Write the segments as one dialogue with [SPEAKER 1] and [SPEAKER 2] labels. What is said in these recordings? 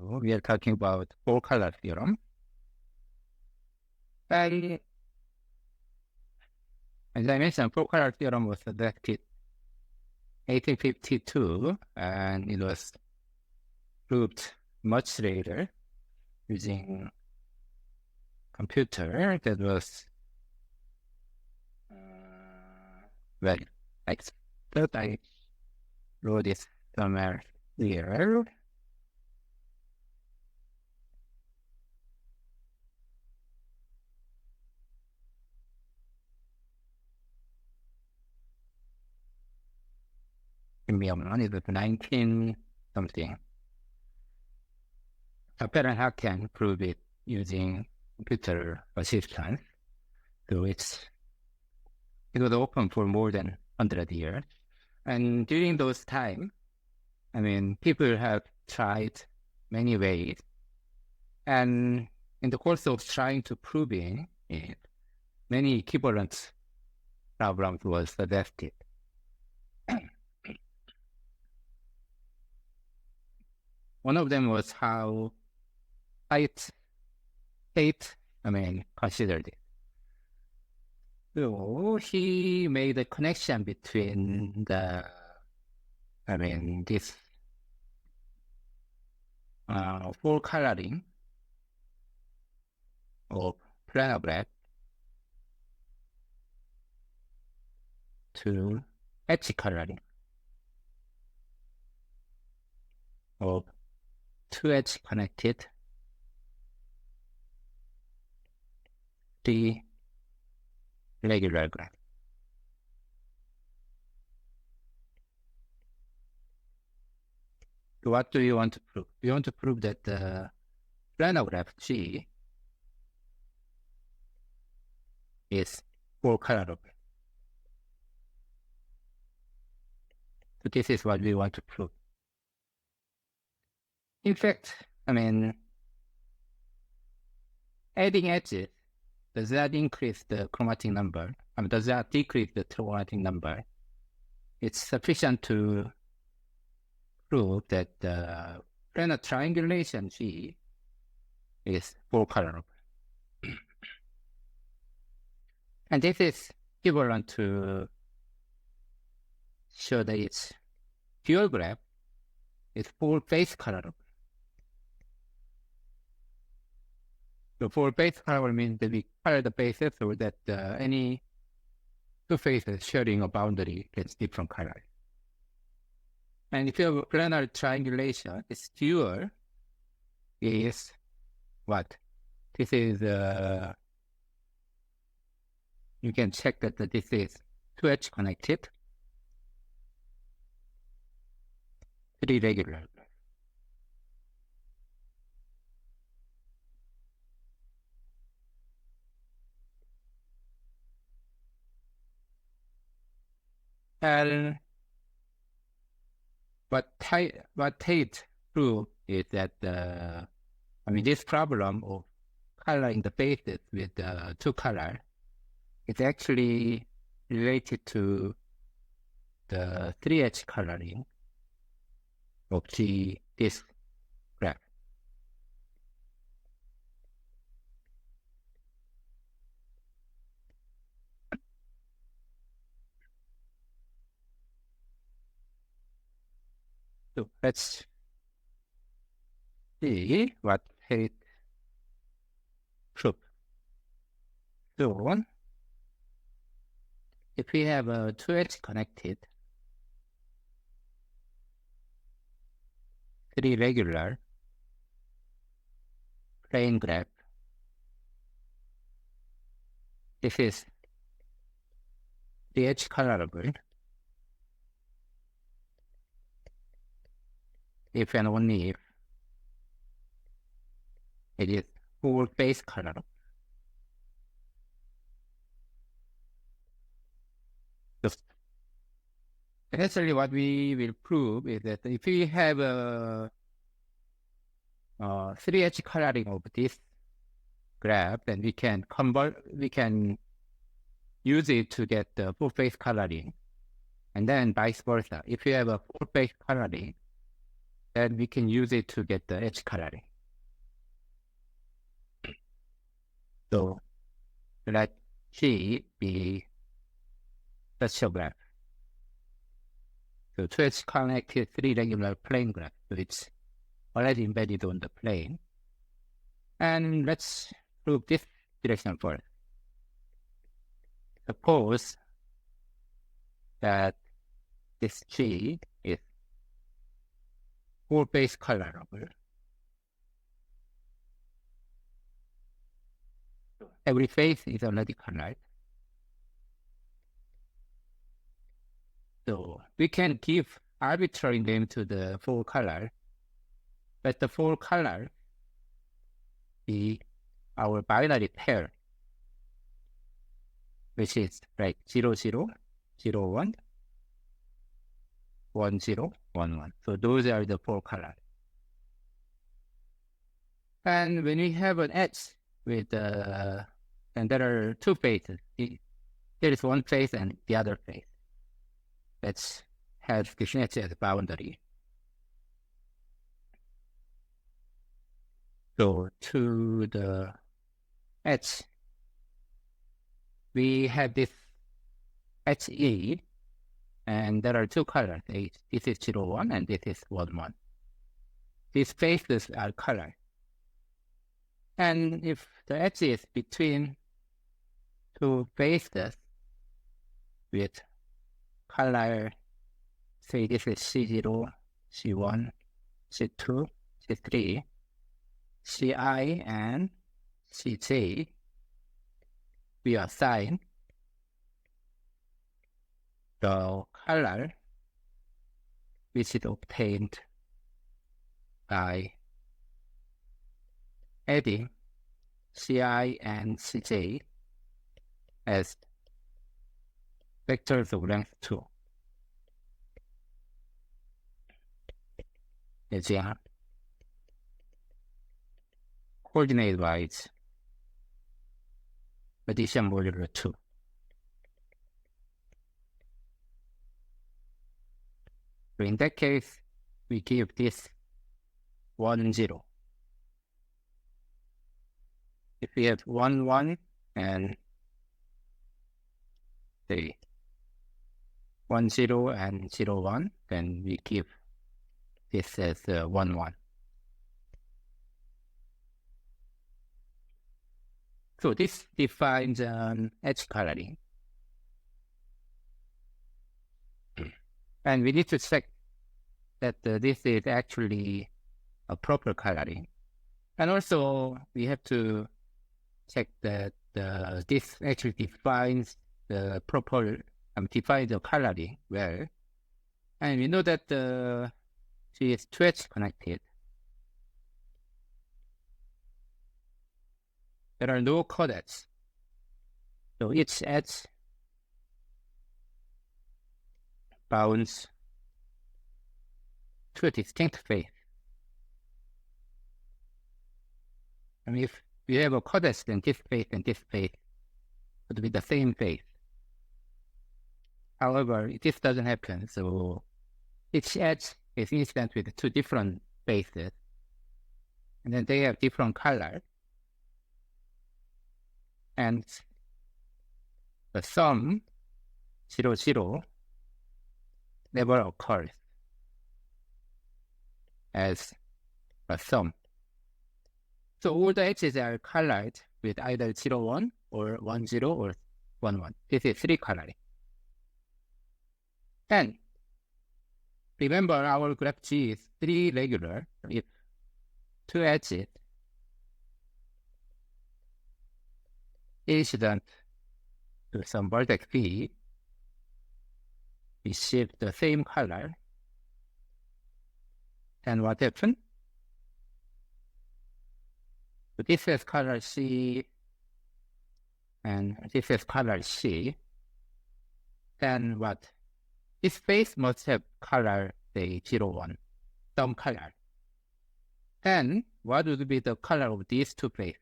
[SPEAKER 1] we are talking about four-color theorem. And as I mentioned, four-color theorem was adopted 1852, and it was proved much later using computer that was well, I wrote it somewhere here. Give me a moment, it was 19 something. Apparently, how can prove it using computer assistance? So it was open for more than 100 years. And during those time, I mean, people have tried many ways. And in the course of trying to proving it, many equivalent problems was suggested. One of them was how KAIST, considered it. So he made a connection between this full coloring of planar graph to edge coloring of two edge connected the regular graph. So what do you want to prove? You want to prove that the planar graph G is four colorable. So this is what we want to prove. In fact, adding edges, does that increase the chromatic number? Does that decrease the chromatic number? It's sufficient to prove that the planar triangulation G is four colorable. And this is equivalent to show that its dual graph is four face colorable. So four face colorable means that we color the faces so that any two faces sharing a boundary gets different color. And if you have planar triangulation, its dual is what? This is, you can check that this is two edge connected, three regular. And what Tate proved is that this problem of coloring the faces with two colors is actually related to the three edge coloring of this graph. So let's see what Tate proved. So if we have a two edge connected, three regular plane graph, this is the edge colorable if and only if it is full face colorable. So essentially what we will prove is that if we have a three edge coloring of this graph, then we can use it to get the full face coloring, and then vice versa. If you have a full face coloring, then we can use it to get the edge coloring. So let G be such a graph. So two edge connected three regular plane graph. So it's already embedded on the plane. And let's prove this direction first. Suppose that this G is full face colorable. Every face is already colored. So we can give arbitrary name to the full color, but the full color be our binary pair, which is like 0, 0, 0, 1, 1, 0, 1, 1. So those are the four colors. And when we have an edge with and there are two faces. There is one face and the other face. Let's have this edge as a boundary. So to the edge, we have this HE, and there are two colors. This is 0, 1 and this is 1, 1. These faces are colored. And if the edge is between two faces with color, say this is C0, C1, C2, C3, Ci and Cj, we assign the color which is obtained by adding Ci and Cj as vectors of length 2. 这样 coordinate wise addition modular 2. So in that case, we give this 1, 0. If we have 1, 1 and say 1, 0 and 0, 1, then we give this as 1, 1. So this defines edge coloring. And we need to check that this is actually a proper coloring. And also we have to check that this actually defines the proper, defines the coloring well. And we know that G is two edge connected. There are no codecs. So each edge bounds to a distinct face. And if we have a codex, then this face and this face would be the same face. However, this doesn't happen. So each edge is incident with two different faces. And then they have different colors. And the sum 0, 0 never occurs as a sum. So all the edges are colored with either 0, 1 or 1, 0 or 1, 1. This is 3 coloring. And remember, our graph G is 3 regular. If two edges incident to some vertex V receive the same color, then what happened? So this is color C and this is color C. Then what? This face must have color, say 0, 1, some color. Then what would be the color of these two faces?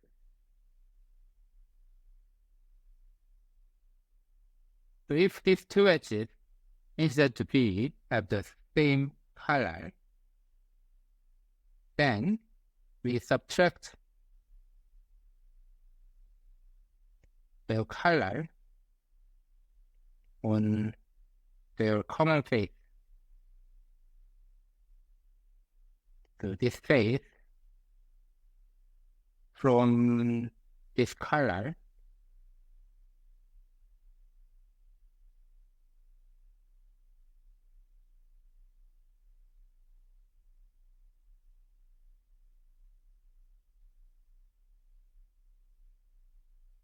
[SPEAKER 1] So if these two edges instead to be have the same color, then we subtract the color on their common face. So this face from this color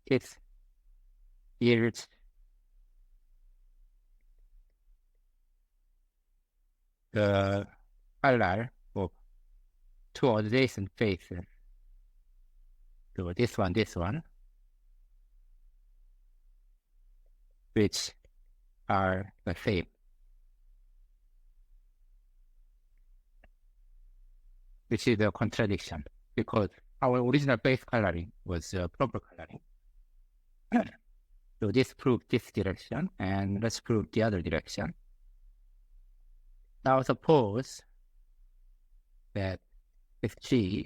[SPEAKER 1] it yields the color of two adjacent faces. So this one, which are the same. Which is a contradiction because our original base coloring was purple coloring. So this proves this direction, and let's prove the other direction. Now suppose that if G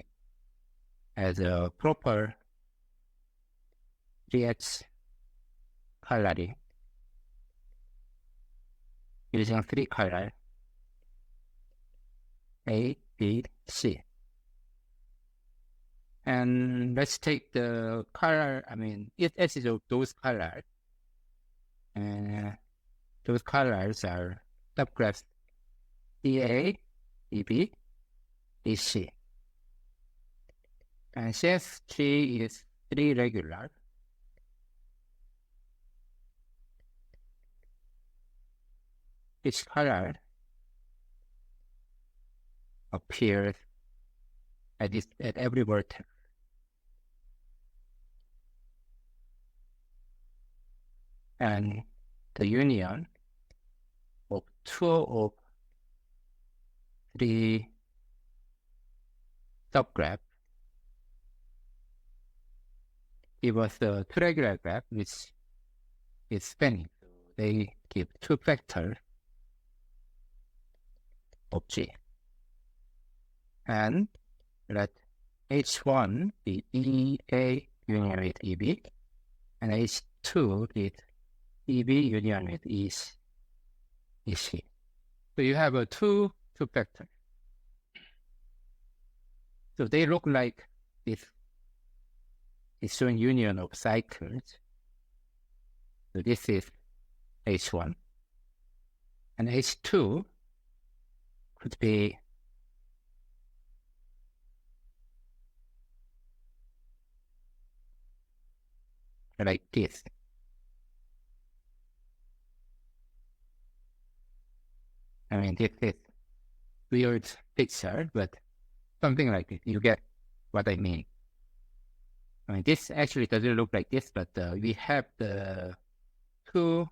[SPEAKER 1] has a proper GH coloring using three colors A, B, C. And let's take the color, it is those colors. And those colors are subgraphs DA, DB, DC. And since G is three regular, each color appears at every vertex. And the union of two of three subgraphs give us the two regular graph which is spanning. So they give two factors of G. And let H1 be EA union with EB, and H2 is EB union with EC. So you have a two factors. So they look like this. It's showing union of cycles. So this is H1. And H2 could be like this. This is weird picture, but something like this. You get what I mean. This actually doesn't look like this, but we have the two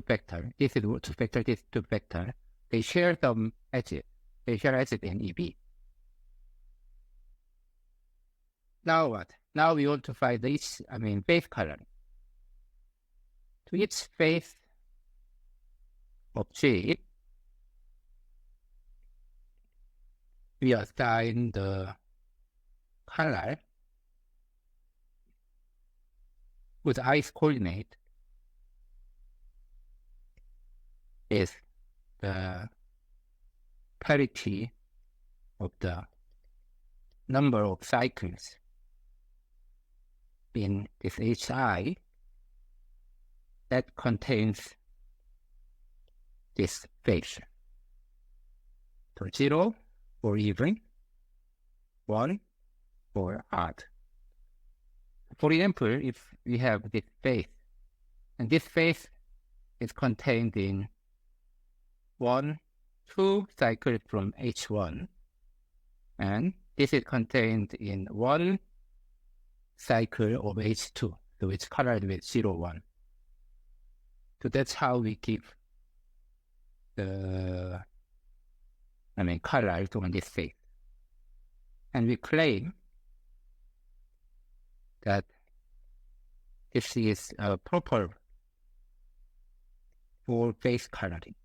[SPEAKER 1] vector. This is two vector, this two vector. They share some edges. They share edges in EB. Now what? Now we want to find each, base color. To each face of G, we assign the color whose ice coordinate is the parity of the number of cycles in this HI that contains this face. So 0 for even, 1 for odd. For example, if we have this face, and this face is contained in 2 cycles from H1, and this is contained in 1 cycle of H2, so it's colored with 0, 1. So that's how we give the colors on this face. And we claim that this is proper for face coloring.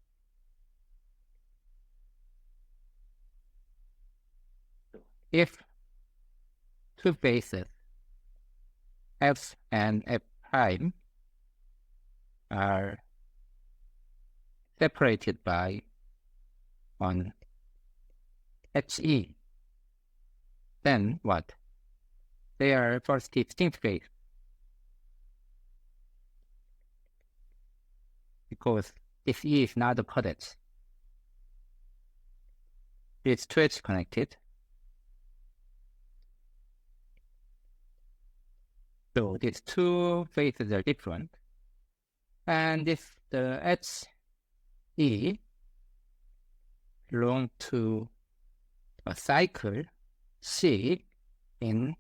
[SPEAKER 1] if two faces f and f prime are separated by on HE, then what? They are first distinct phase because if E is not a product, it's two edge connected. So these two phases are different. And if the HE belongs to a cycle C in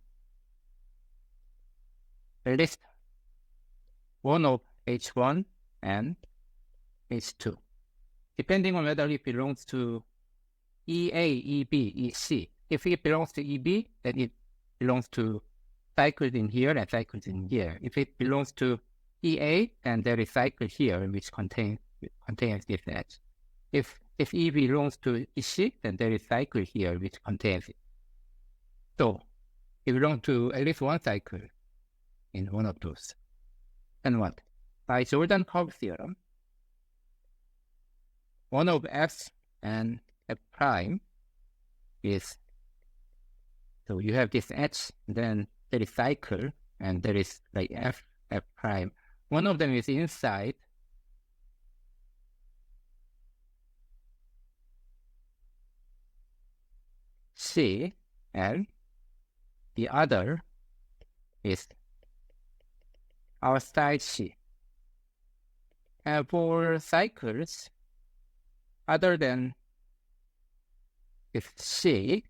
[SPEAKER 1] at least one of H1 and H2, depending on whether it belongs to EA, EB, EC. If it belongs to EB, then it belongs to cycles in here and cycles in here. If it belongs to EA, then there is cycle here which contains this edge. If E belongs to EC, then there is cycle here which contains it. So it belongs to at least one cycle in one of those. And what? By Jordan curve theorem, one of F and F prime is, so you have this H, then there is cycle, and there is like F, F prime. One of them is inside C, and the other is outside C. And for cycles, other than if C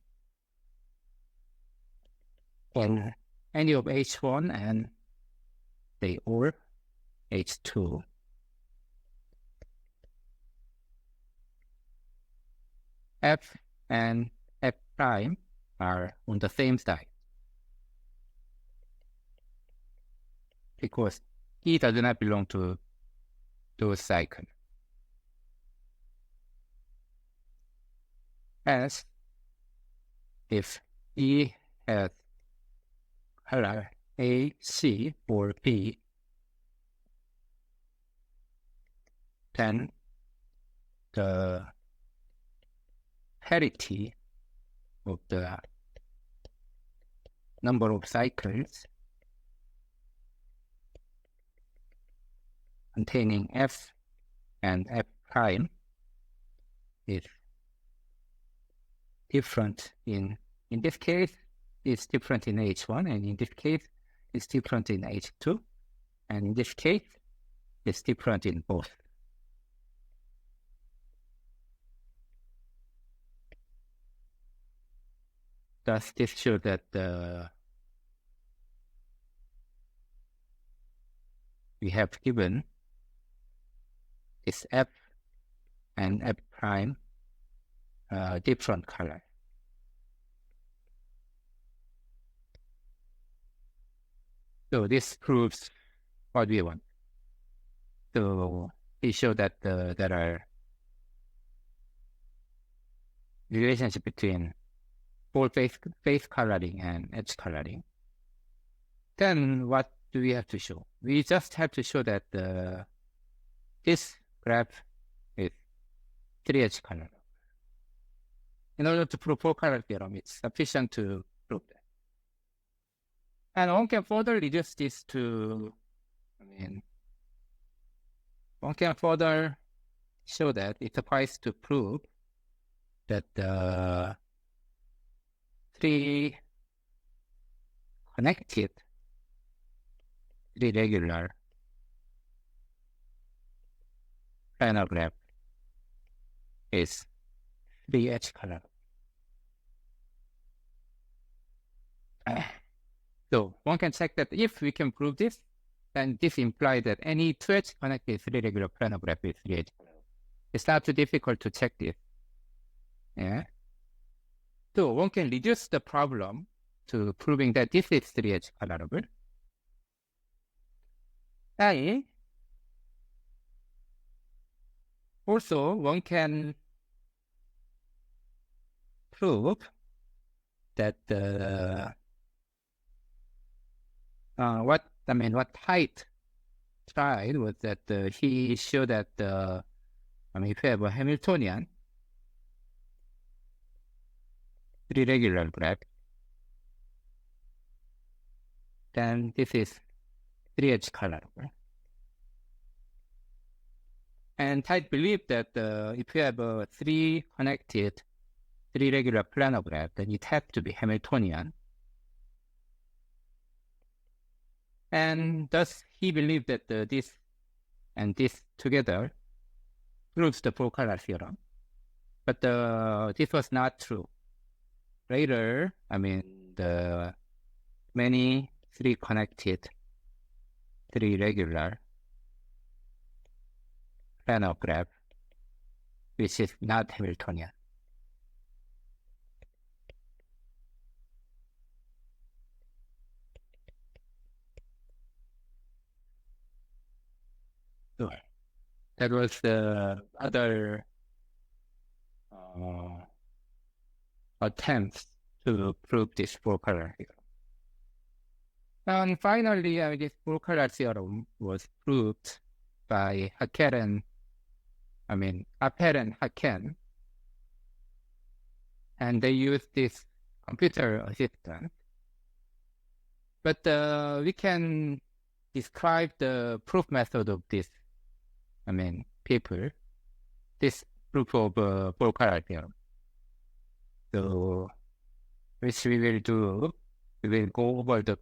[SPEAKER 1] in any of H1 and they or H2, F and F prime are on the same side because E does not belong to those cycles. As if E has color A, C, or B, then the parity of the number of cycles containing F and F prime is different in this case, it's different in H1, and in this case, it's different in H2, and in this case, it's different in both. Thus, this shows that we have given this F and F prime different color. So this proves what we want. So we show that there are relationship between full face coloring and edge coloring. Then what do we have to show? We just have to show that this graph is 3-edge color. In order to prove 4-color theorem, it's sufficient to prove that. And one can further reduce this to, one can further show that it suffices to prove that the 3 connected, 3 regular planar graph is 3-edge color. So one can check that if we can prove this, then this implies that any 2-edge connected 3 regular planar graph is 3-edge color. It's not too difficult to check this. Yeah. So one can reduce the problem to proving that this is 3-edge colorable. And also one can prove that what Haidt tried was that he showed that if you have a Hamiltonian three-regular graph, then this is 3H color. And Haidt believed that if you have a three-connected three-regular planar graph, then it has to be Hamiltonian. And thus, he believed that this and this together proves the four-color theorem. But this was not true. Later, the many three-connected three-regular planar graph, which is not Hamiltonian. So that was the other attempts to prove this four-color theorem. And finally, this four-color theorem was proved by Appel and Haken, and they used this computer assistant. But we can describe the proof method of this, people, this proof of four-color theorem. So, which we will do, we will go over the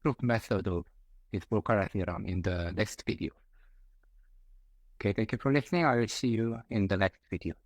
[SPEAKER 1] proof method of this four-color theorem in the next video. Okay, thank you for listening. I will see you in the next video.